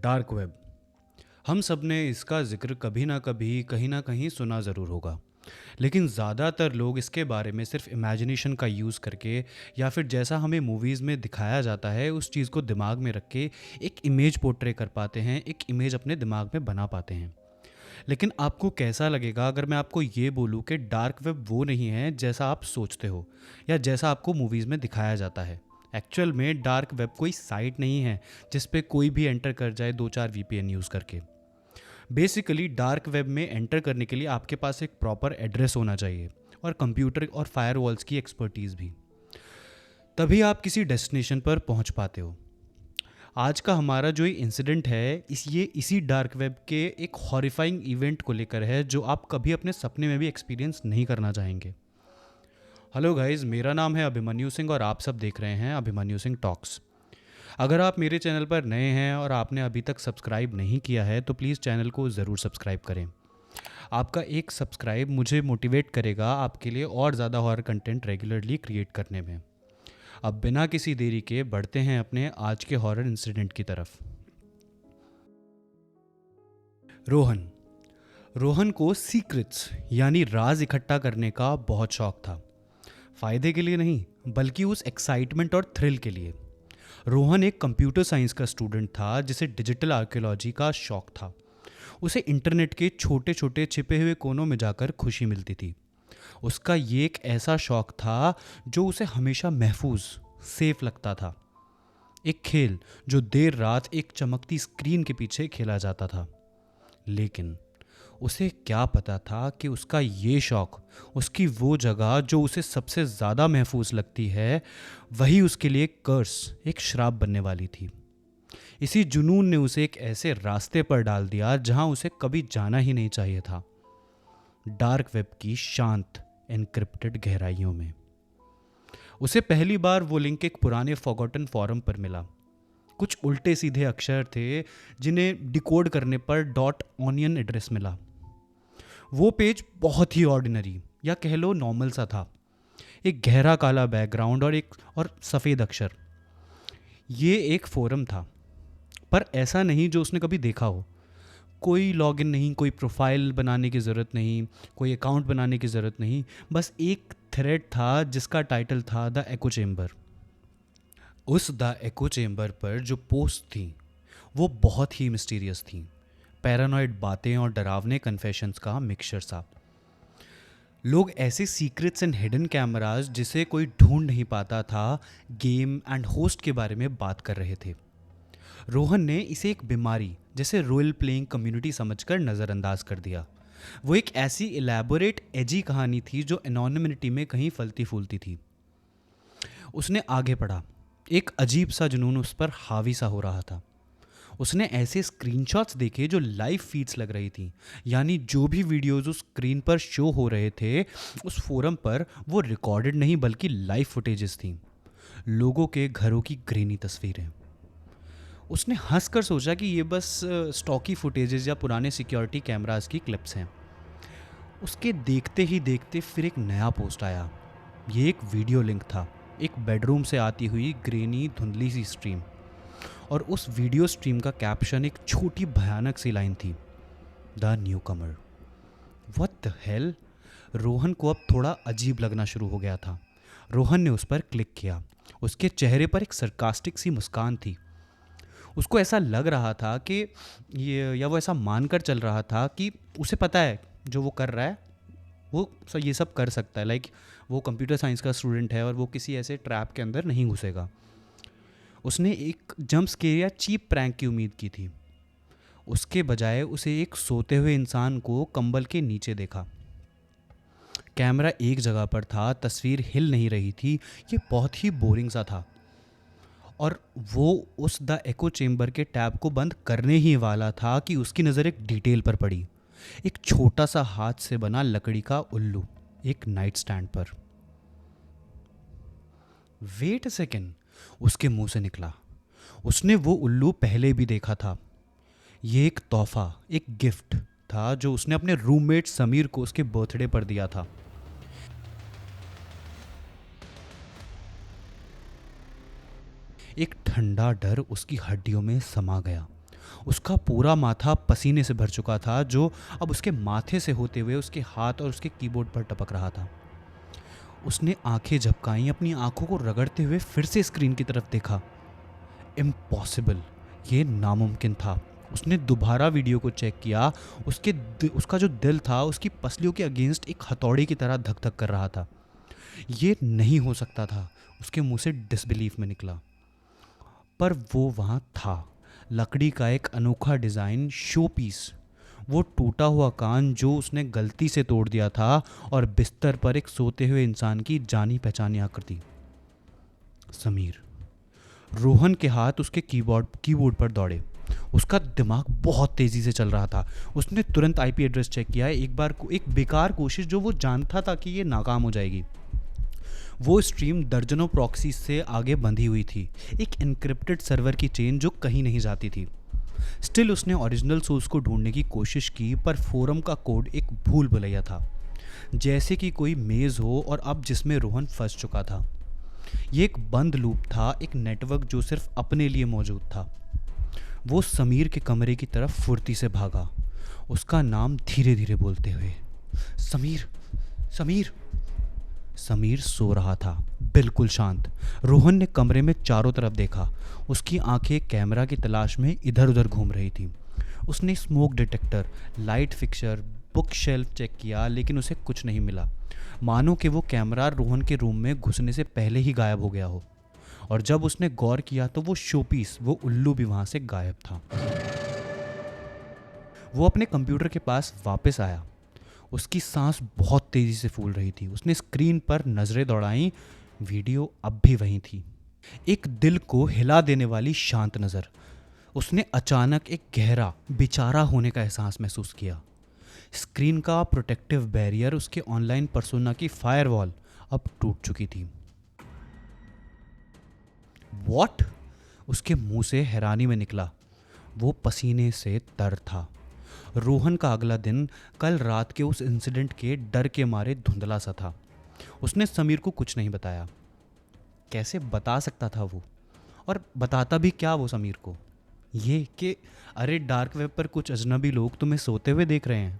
Dark web. हम सब ने इसका ज़िक्र कभी ना कभी कहीं ना कहीं सुना ज़रूर होगा, लेकिन ज़्यादातर लोग इसके बारे में सिर्फ इमेजिनेशन का यूज़ करके या फिर जैसा हमें मूवीज़ में दिखाया जाता है उस चीज़ को दिमाग में रख के एक इमेज पोर्ट्रे कर पाते हैं, एक इमेज अपने दिमाग में बना पाते हैं। लेकिन आपको कैसा लगेगा अगर मैं आपको ये बोलूँ कि डार्क वेब वो नहीं है जैसा आप सोचते हो या जैसा आपको मूवीज़ में दिखाया जाता है। एक्चुअल में डार्क वेब कोई साइट नहीं है जिस पे कोई भी एंटर कर जाए दो चार वीपीएन यूज़ करके। बेसिकली डार्क वेब में एंटर करने के लिए आपके पास एक प्रॉपर एड्रेस होना चाहिए और कंप्यूटर और फायरवॉल्स की एक्सपर्टीज़ भी। तभी आप किसी डेस्टिनेशन पर पहुंच पाते हो। आज का हमारा जो ये इंसिडेंट है ये इसी डार्क वेब के एक हॉरिफाइंग इवेंट को लेकर है जो आप कभी अपने सपने में भी एक्सपीरियंस नहीं करना चाहेंगे। हेलो गाइस, मेरा नाम है अभिमन्यु सिंह और आप सब देख रहे हैं अभिमन्यु सिंह टॉक्स। अगर आप मेरे चैनल पर नए हैं और आपने अभी तक सब्सक्राइब नहीं किया है तो प्लीज़ चैनल को ज़रूर सब्सक्राइब करें। आपका एक सब्सक्राइब मुझे मोटिवेट करेगा आपके लिए और ज़्यादा हॉरर कंटेंट रेगुलरली क्रिएट करने में। अब बिना किसी देरी के बढ़ते हैं अपने आज के हॉरर इंसिडेंट की तरफ। रोहन रोहन को सीक्रेट्स यानी राज इकट्ठा करने का बहुत शौक था। फायदे के लिए नहीं बल्कि उस एक्साइटमेंट और थ्रिल के लिए। रोहन एक कंप्यूटर साइंस का स्टूडेंट था जिसे डिजिटल आर्कियोलॉजी का शौक था। उसे इंटरनेट के छोटे छोटे छिपे हुए कोनों में जाकर खुशी मिलती थी। उसका ये एक ऐसा शौक था जो उसे हमेशा महफूज सेफ लगता था। एक खेल जो देर रात एक चमकती स्क्रीन के पीछे खेला जाता था। लेकिन उसे क्या पता था कि उसका ये शौक, उसकी वो जगह जो उसे सबसे ज़्यादा महफूज लगती है, वही उसके लिए कर्स, एक श्राप बनने वाली थी। इसी जुनून ने उसे एक ऐसे रास्ते पर डाल दिया जहां उसे कभी जाना ही नहीं चाहिए था, डार्क वेब की शांत एनक्रिप्टेड गहराइयों में। उसे पहली बार वो लिंक एक पुराने फॉरगॉटन फॉरम पर मिला। कुछ उल्टे सीधे अक्षर थे जिन्हें डिकोड करने पर डॉट ऑनियन एड्रेस मिला। वो पेज बहुत ही ऑर्डिनरी या कह लो नॉर्मल सा था। एक गहरा काला बैकग्राउंड और सफ़ेद अक्षर। ये एक फोरम था, पर ऐसा नहीं जो उसने कभी देखा हो। कोई लॉगिन नहीं, कोई प्रोफाइल बनाने की ज़रूरत नहीं, कोई अकाउंट बनाने की ज़रूरत नहीं। बस एक थ्रेड था जिसका टाइटल था द एको चेम्बर। उस द एको चेम्बर पर जो पोस्ट थी वो बहुत ही मिस्टीरियस थी। पैरानॉइड बातें और डरावने कन्फेशंस का मिक्सचर सा। लोग ऐसे सीक्रेट्स एंड हिडन कैमराज जिसे कोई ढूंढ नहीं पाता था, गेम एंड होस्ट के बारे में बात कर रहे थे। रोहन ने इसे एक बीमारी जैसे रोल प्लेइंग कम्युनिटी समझकर नज़रअंदाज कर दिया। वो एक ऐसी इलेबोरेट एजी कहानी थी जो एनोनिमिटी में कहीं फलती फूलती थी। उसने आगे पढ़ा। एक अजीब सा जुनून उस पर हावी सा हो रहा था। उसने ऐसे स्क्रीनशॉट्स देखे जो लाइव फीड्स लग रही थी, यानी जो भी वीडियोस उस स्क्रीन पर शो हो रहे थे उस फोरम पर वो रिकॉर्डेड नहीं बल्कि लाइव फुटेजेस थी। लोगों के घरों की ग्रेनी तस्वीरें। उसने हंसकर सोचा कि ये बस स्टॉकी फुटेजेस या पुराने सिक्योरिटी कैमरास की क्लिप्स हैं। उसके देखते ही देखते फिर एक नया पोस्ट आया। ये एक वीडियो लिंक था, एक बेडरूम से आती हुई ग्रेनी धुंधली सी स्ट्रीम। और उस वीडियो स्ट्रीम का कैप्शन एक छोटी भयानक सी लाइन थी, the new Qamar. What the hell. Rohan को अब थोड़ा अजीब लगना शुरू हो गया था। रोहन ने उस पर क्लिक किया। उसके चेहरे पर एक सरकास्टिक सी मुस्कान थी। उसको ऐसा लग रहा था कि या वो ऐसा मानकर चल रहा था कि उसे पता है जो वो कर रहा है वो ये सब कर सकता है। लाइक वो कंप्यूटर साइंस का स्टूडेंट है और वो किसी ऐसे ट्रैप के अंदर नहीं घुसेगा। उसने एक जंप स्केयर या चीप प्रैंक की उम्मीद की थी। उसके बजाय उसे एक सोते हुए इंसान को कंबल के नीचे देखा। कैमरा एक जगह पर था, तस्वीर हिल नहीं रही थी। ये बहुत ही बोरिंग सा था। और वो उस द एको चेम्बर के टैब को बंद करने ही वाला था कि उसकी नज़र एक डिटेल पर पड़ी। एक छोटा सा हाथ से बना लकड़ी का उल्लू एक नाइट स्टैंड पर। वेट अ सेकेंड, उसके मुंह से निकला। उसने वो उल्लू पहले भी देखा था। ये एक तोहफा, एक गिफ्ट था जो उसने अपने रूममेट समीर को उसके बर्थडे पर दिया था। एक ठंडा डर उसकी हड्डियों में समा गया उसका पूरा माथा पसीने से भर चुका था, जो अब उसके माथे से होते हुए उसके हाथ और उसके कीबोर्ड पर टपक रहा था। उसने आंखें झपकाईं, अपनी आंखों को रगड़ते हुए फिर से स्क्रीन की तरफ देखा। इम्पॉसिबल, ये नामुमकिन था। उसने दोबारा वीडियो को चेक किया। उसका जो दिल था उसकी पसलियों के अगेंस्ट एक हथौड़े की तरह धक धक कर रहा था। ये नहीं हो सकता था, उसके मुंह से डिसबिलीफ में निकला। पर वो वहाँ था, लकड़ी का एक अनोखा डिज़ाइन शो पीस, वो टूटा हुआ कान जो उसने गलती से तोड़ दिया था, और बिस्तर पर एक सोते हुए इंसान की जानी पहचानी आकृति। समीर। रोहन के हाथ उसके कीबोर्ड पर दौड़े। उसका दिमाग बहुत तेज़ी से चल रहा था। उसने तुरंत आईपी एड्रेस चेक किया। एक बेकार कोशिश जो वो जानता था कि ये नाकाम हो जाएगी। वो स्ट्रीम दर्जनों प्रॉक्सीज से आगे बंधी हुई थी, एक एन्क्रिप्टेड सर्वर की चेन जो कहीं नहीं जाती थी। स्टिल उसने ओरिजिनल सोर्स को ढूंढने की कोशिश की, पर फोरम का कोड एक भूल भुलैया था, जैसे कि कोई मेज़ हो और अब जिसमें रोहन फंस चुका था। ये एक बंद लूप था, एक नेटवर्क जो सिर्फ अपने लिए मौजूद था। वो समीर के कमरे की तरफ फुर्ती से भागा, उसका नाम धीरे धीरे बोलते हुए। समीर, समीर। समीर सो रहा था, बिल्कुल शांत। रोहन ने कमरे में चारों तरफ देखा। उसकी आंखें कैमरा की तलाश में इधर उधर घूम रही थी। उसने smoke detector, light fixer, book shelf check किया, लेकिन उसे कुछ नहीं मिला। मानो कि वो कैमरा रोहन के रूम में घुसने से पहले ही गायब हो गया हो। और जब उसने गौर किया तो वो शोपीस, वो उल्लू भी वहाँ से गायब था। वो अपने कंप्यूटर के पास वापस आया। उसकी सांस बहुत तेज़ी से फूल रही थी। उसने स्क्रीन पर नज़रें दौड़ाईं। वीडियो अब भी वहीं थी, एक दिल को हिला देने वाली शांत नज़र। उसने अचानक एक गहरा बेचारा होने का एहसास महसूस किया। स्क्रीन का प्रोटेक्टिव बैरियर, उसके ऑनलाइन पर्सोना की फायरवॉल अब टूट चुकी थी। व्हाट? उसके मुंह से हैरानी में निकला। वो पसीने से तर था। रोहन का अगला दिन कल रात के उस इंसिडेंट के डर के मारे धुंधला सा था। उसने समीर को कुछ नहीं बताया। कैसे बता सकता था वो? और बताता भी क्या वो समीर को? ये कि अरे डार्क वेब पर कुछ अजनबी लोग तुम्हें सोते हुए देख रहे हैं।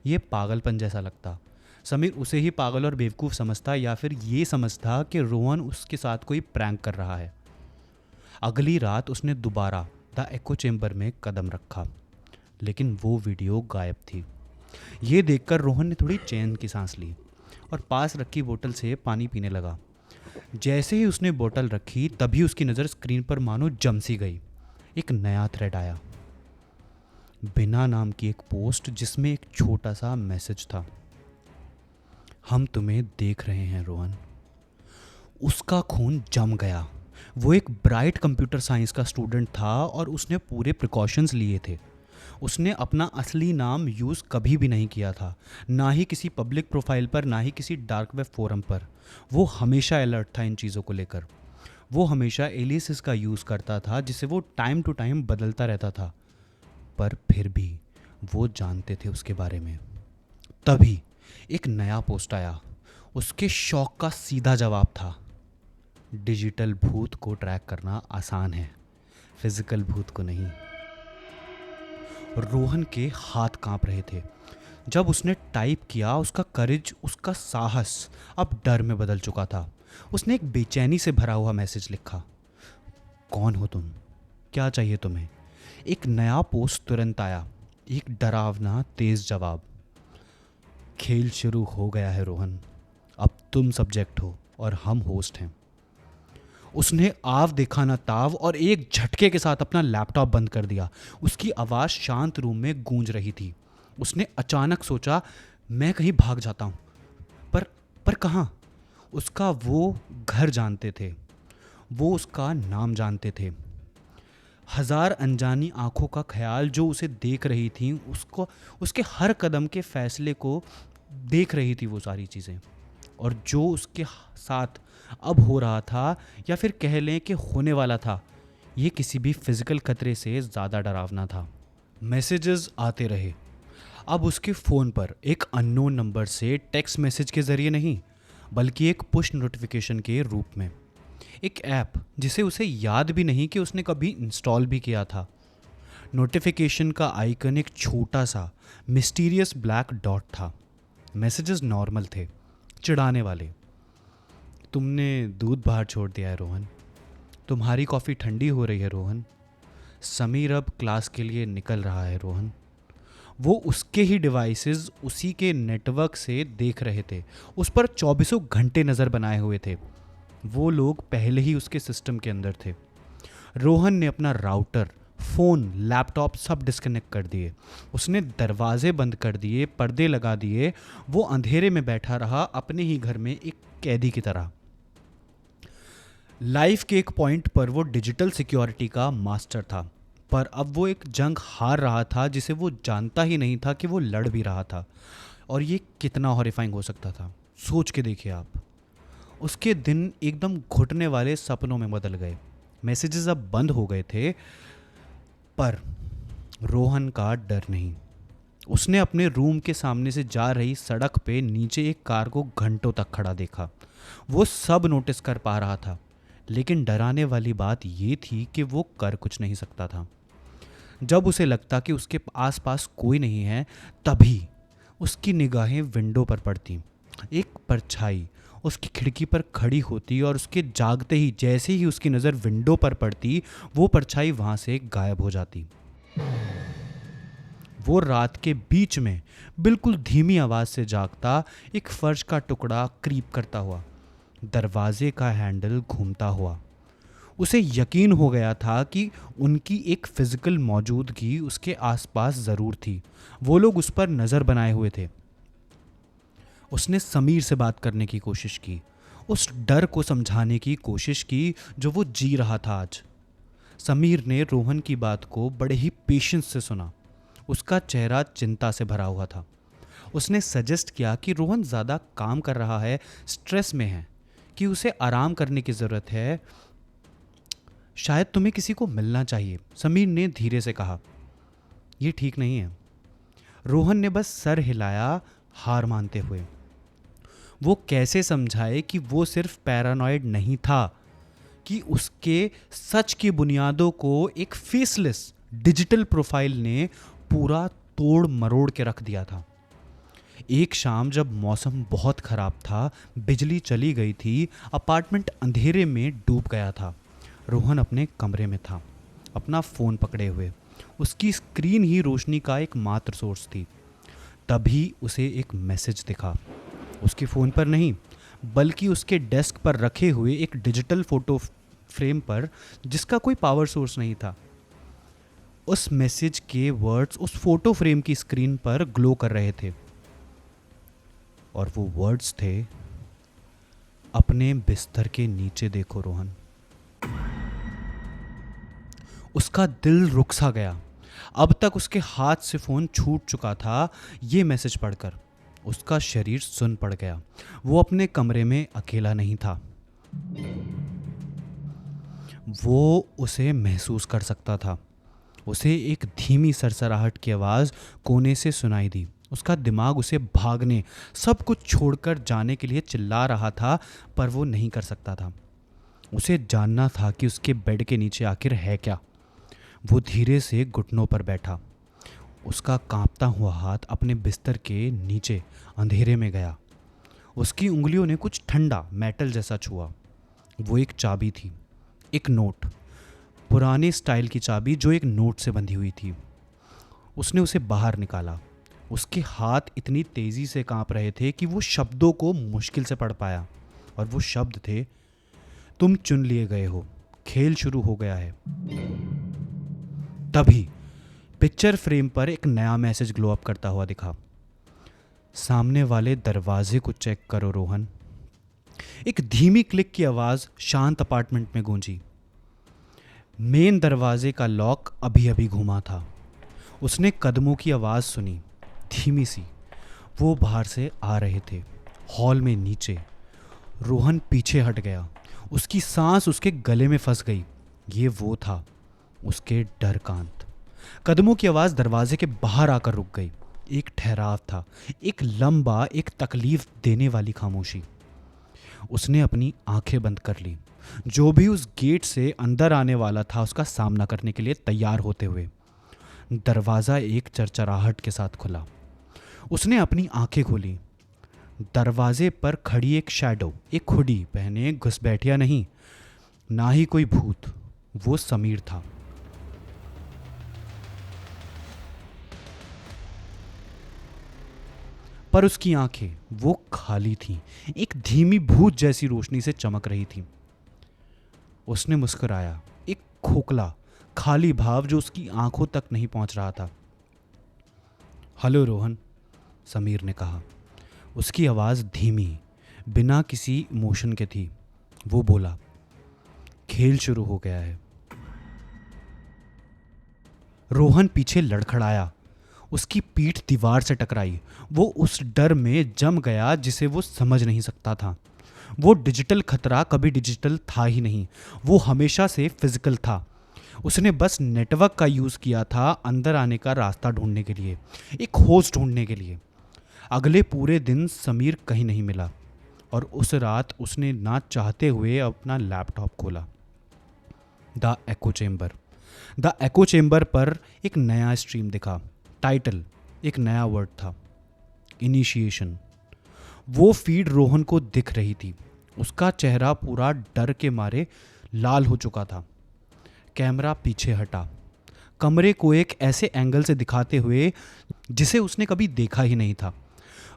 ये पागलपन जैसा लगता। समीर उसे ही पागल और बेवकूफ़ समझता, या फिर ये समझता कि रोहन उसके साथ कोई प्रैंक कर रहा है। अगली रात उसने दोबारा द एको चेम्बर में कदम रखा, लेकिन वो वीडियो गायब थी। ये देखकर रोहन ने थोड़ी चैन की सांस ली और पास रखी बोतल से पानी पीने लगा। जैसे ही उसने बोतल रखी, तभी उसकी नज़र स्क्रीन पर मानो जम सी गई। एक नया थ्रेड आया, बिना नाम की एक पोस्ट जिसमें एक छोटा सा मैसेज था। हम तुम्हें देख रहे हैं रोहन। उसका खून जम गया। वो एक ब्राइट कंप्यूटर साइंस का स्टूडेंट था और उसने पूरे प्रिकॉशंस लिए थे। उसने अपना असली नाम यूज़ कभी भी नहीं किया था, ना ही किसी पब्लिक प्रोफाइल पर, ना ही किसी डार्क वेब फोरम पर। वो हमेशा अलर्ट था इन चीज़ों को लेकर। वो हमेशा एलियासेस का यूज़ करता था, जिसे वो टाइम टू टाइम बदलता रहता था, पर फिर भी वो जानते थे उसके बारे में। तभी एक नया पोस्ट आया। उसके शौक का सीधा जवाब था, डिजिटल भूत को ट्रैक करना आसान है, फिजिकल भूत को नहीं। रोहन के हाथ कांप रहे थे। जब उसने टाइप किया, उसका करेज, उसका साहस अब डर में बदल चुका था। उसने एक बेचैनी से भरा हुआ मैसेज लिखा, कौन हो तुम? क्या चाहिए तुम्हें? एक नया पोस्ट तुरंत आया, एक डरावना तेज जवाब, खेल शुरू हो गया है रोहन, अब तुम सब्जेक्ट हो और हम होस्ट हैं। उसने आव देखा ना ताव और एक झटके के साथ अपना लैपटॉप बंद कर दिया। उसकी आवाज़ शांत रूम में गूंज रही थी। उसने अचानक सोचा, मैं कहीं भाग जाता हूँ, पर कहाँ? उसका वो घर जानते थे, वो उसका नाम जानते थे। हजार अनजानी आंखों का ख्याल जो उसे देख रही थी, उसको, उसके हर कदम के फैसले को देख रही थी वो सारी चीज़ें। और जो उसके साथ अब हो रहा था, या फिर कह लें कि होने वाला था, ये किसी भी फिजिकल खतरे से ज़्यादा डरावना था। मैसेजेस आते रहे। अब उसके फ़ोन पर एक अननोन नंबर से टेक्स्ट मैसेज के ज़रिए नहीं, बल्कि एक पुश नोटिफिकेशन के रूप में। एक ऐप जिसे उसे याद भी नहीं कि उसने कभी इंस्टॉल भी किया था। नोटिफिकेशन का आइकन एक छोटा सा मिस्टीरियस ब्लैक डॉट था। मैसेजेस नॉर्मल थे, चिढ़ाने वाले। तुमने दूध बाहर छोड़ दिया है रोहन। तुम्हारी कॉफ़ी ठंडी हो रही है रोहन। समीर अब क्लास के लिए निकल रहा है रोहन। वो उसके ही डिवाइसेस उसी के नेटवर्क से देख रहे थे, उस पर चौबीसों घंटे नज़र बनाए हुए थे। वो लोग पहले ही उसके सिस्टम के अंदर थे। रोहन ने अपना राउटर, फ़ोन, लैपटॉप सब डिस्कनेक्ट कर दिए। उसने दरवाजे बंद कर दिए, पर्दे लगा दिए। वो अंधेरे में बैठा रहा, अपने ही घर में एक कैदी की तरह। लाइफ के एक पॉइंट पर वो डिजिटल सिक्योरिटी का मास्टर था, पर अब वो एक जंग हार रहा था जिसे वो जानता ही नहीं था कि वो लड़ भी रहा था। और ये कितना हॉरिफाइंग हो सकता था, सोच के देखिए आप। उसके दिन एकदम घुटने वाले सपनों में बदल गए। मैसेजेस अब बंद हो गए थे, पर रोहन का डर नहीं। उसने अपने रूम के सामने से जा रही सड़क पे नीचे एक कार को घंटों तक खड़ा देखा। वो सब नोटिस कर पा रहा था, लेकिन डराने वाली बात ये थी कि वो कर कुछ नहीं सकता था। जब उसे लगता कि उसके आसपास कोई नहीं है, तभी उसकी निगाहें विंडो पर पड़ती। एक परछाई उसकी खिड़की पर खड़ी होती और उसके जागते ही जैसे ही उसकी नज़र विंडो पर पड़ती, वो परछाई वहाँ से गायब हो जाती। वो रात के बीच में बिल्कुल धीमी आवाज़ से जागता, एक फर्श का टुकड़ा क्रीप करता हुआ, दरवाजे का हैंडल घूमता हुआ। उसे यकीन हो गया था कि उनकी एक फिजिकल मौजूदगी उसके आसपास ज़रूर थी। वो लोग उस पर नज़र बनाए हुए थे। उसने समीर से बात करने की कोशिश की, उस डर को समझाने की कोशिश की जो वो जी रहा था आज। समीर ने रोहन की बात को बड़े ही पेशेंस से सुना। उसका चेहरा चिंता से भरा हुआ था। उसने सजेस्ट किया कि रोहन ज़्यादा काम कर रहा है, स्ट्रेस में है, कि उसे आराम करने की ज़रूरत है। शायद तुम्हें किसी को मिलना चाहिए, समीर ने धीरे से कहा। यह ठीक नहीं है। रोहन ने बस सर हिलाया, हार मानते हुए। वो कैसे समझाए कि वो सिर्फ पैरानॉइड नहीं था, कि उसके सच की बुनियादों को एक फेसलेस डिजिटल प्रोफाइल ने पूरा तोड़ मरोड़ के रख दिया था। एक शाम जब मौसम बहुत ख़राब था, बिजली चली गई थी, अपार्टमेंट अंधेरे में डूब गया था। रोहन अपने कमरे में था, अपना फ़ोन पकड़े हुए। उसकी स्क्रीन ही रोशनी का एक मात्र सोर्स थी। तभी उसे एक मैसेज दिखा, उसके फ़ोन पर नहीं, बल्कि उसके डेस्क पर रखे हुए एक डिजिटल फ़ोटो फ्रेम पर, जिसका कोई पावर सोर्स नहीं था। उस मैसेज के वर्ड्स उस फोटो फ्रेम की स्क्रीन पर ग्लो कर रहे थे, और वो वर्ड्स थे, अपने बिस्तर के नीचे देखो रोहन। उसका दिल रुक सा गया। अब तक उसके हाथ से फ़ोन छूट चुका था। ये मैसेज पढ़कर उसका शरीर सुन पड़ गया। वो अपने कमरे में अकेला नहीं था। वो उसे महसूस कर सकता था। उसे एक धीमी सरसराहट की आवाज़ कोने से सुनाई दी। उसका दिमाग उसे भागने, सब कुछ छोड़कर जाने के लिए चिल्ला रहा था, पर वो नहीं कर सकता था। उसे जानना था कि उसके बेड के नीचे आखिर है क्या। वो धीरे से घुटनों पर बैठा। उसका कांपता हुआ हाथ अपने बिस्तर के नीचे अंधेरे में गया। उसकी उंगलियों ने कुछ ठंडा मेटल जैसा छुआ। वो एक चाबी थी, एक नोट, पुराने स्टाइल की चाबी जो एक नोट से बंधी हुई थी। उसने उसे बाहर निकाला। उसके हाथ इतनी तेज़ी से कांप रहे थे कि वो शब्दों को मुश्किल से पढ़ पाया, और वो शब्द थे, तुम चुन लिए गए हो, खेल शुरू हो गया है। तभी पिक्चर फ्रेम पर एक नया मैसेज ग्लो अप करता हुआ दिखा। सामने वाले दरवाजे को चेक करो रोहन। एक धीमी क्लिक की आवाज़ शांत अपार्टमेंट में गूंजी। मेन दरवाजे का लॉक अभी अभी घूमा था। उसने कदमों की आवाज़ सुनी, धीमी सी। वो बाहर से आ रहे थे, हॉल में नीचे। रोहन पीछे हट गया। उसकी सांस उसके गले में फंस गई। ये वो था, उसके डरकांत। कदमों की आवाज़ दरवाजे के बाहर आकर रुक गई। एक ठहराव था, एक लंबा, एक तकलीफ देने वाली खामोशी। उसने अपनी आंखें बंद कर ली, जो भी उस गेट से अंदर आने वाला था उसका सामना करने के लिए तैयार होते हुए। दरवाज़ा एक चरचराहट के साथ खुला। उसने अपनी आंखें खोली। दरवाजे पर खड़ी एक शैडो, एक हुडी पहने घुसपैठिया नहीं, ना ही कोई भूत, वो समीर था। पर उसकी आंखें वो खाली थीं, एक धीमी भूत जैसी रोशनी से चमक रही थी। उसने मुस्कुराया, एक खोखला खाली भाव जो उसकी आंखों तक नहीं पहुंच रहा था। हेलो रोहन, समीर ने कहा। उसकी आवाज़ धीमी, बिना किसी इमोशन के थी। वो बोला, खेल शुरू हो गया है। रोहन पीछे लड़खड़ाया। उसकी पीठ दीवार से टकराई। वो उस डर में जम गया जिसे वो समझ नहीं सकता था। वो डिजिटल खतरा कभी डिजिटल था ही नहीं, वो हमेशा से फिजिकल था। उसने बस नेटवर्क का यूज़ किया था अंदर आने का रास्ता ढूंढने के लिए, एक होस्ट ढूंढने के लिए। अगले पूरे दिन समीर कहीं नहीं मिला और उस रात उसने ना चाहते हुए अपना लैपटॉप खोला। The echo chamber. The echo chamber पर एक नया स्ट्रीम दिखा। टाइटल एक नया वर्ड था, इनिशिएशन। वो फीड रोहन को दिख रही थी। उसका चेहरा पूरा डर के मारे लाल हो चुका था। कैमरा पीछे हटा, कमरे को एक ऐसे एंगल से दिखाते हुए जिसे उसने कभी देखा ही नहीं था।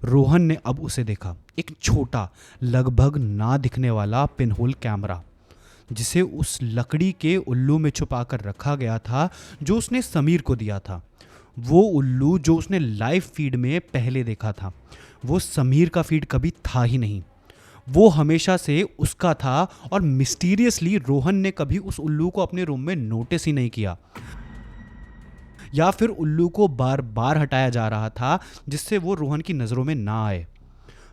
रोहन ने अब उसे देखा, एक छोटा, लगभग ना दिखने वाला पिनहोल कैमरा जिसे उस लकड़ी के उल्लू में छुपा कर रखा गया था जो उसने समीर को दिया था। वो उल्लू जो उसने लाइव फीड में पहले देखा था, वो समीर का फीड कभी था ही नहीं। वो हमेशा से उसका था और मिस्टीरियसली रोहन ने कभी उस उल्लू को अपने रूम में नोटिस ही नहीं किया, या फिर उल्लू को बार बार हटाया जा रहा था जिससे वो रोहन की नज़रों में ना आए।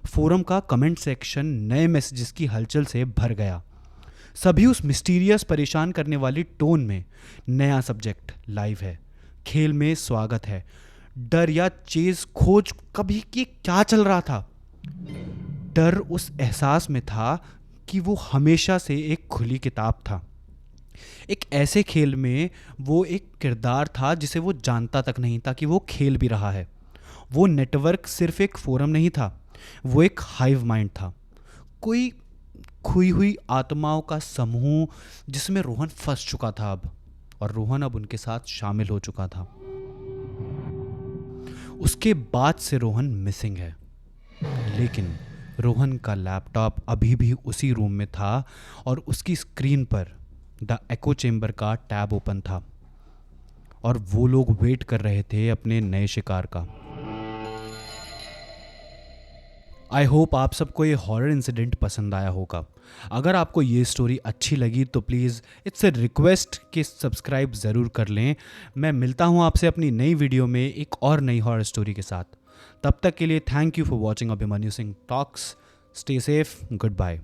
फोरम का कमेंट सेक्शन नए मैसेजेस की हलचल से भर गया। सभी उस मिस्टीरियस परेशान करने वाली टोन में, नया सब्जेक्ट लाइव है, खेल में स्वागत है, डर या चेज खोज कभी कि क्या चल रहा था। डर उस एहसास में था कि वो हमेशा से एक खुली किताब था। एक ऐसे खेल में वो एक किरदार था जिसे वो जानता तक नहीं था कि वो खेल भी रहा है। वो नेटवर्क सिर्फ एक फोरम नहीं था, वो एक हाइव माइंड था, कोई खोई हुई आत्माओं का समूह जिसमें रोहन फंस चुका था अब, और रोहन अब उनके साथ शामिल हो चुका था। उसके बाद से रोहन मिसिंग है, लेकिन रोहन का लैपटॉप अभी भी उसी रूम में था और उसकी स्क्रीन पर द एको चेम्बर का टैब ओपन था और वो लोग वेट कर रहे थे अपने नए शिकार का। आई होप आप सबको ये हॉरर इंसिडेंट पसंद आया होगा। अगर आपको ये स्टोरी अच्छी लगी तो प्लीज़ इट्स ए रिक्वेस्ट कि सब्सक्राइब ज़रूर कर लें। मैं मिलता हूँ आपसे अपनी नई वीडियो में एक और नई हॉरर स्टोरी के साथ। तब तक के लिए thank you for watching Abhimanyu Singh talks. Stay safe, good bye.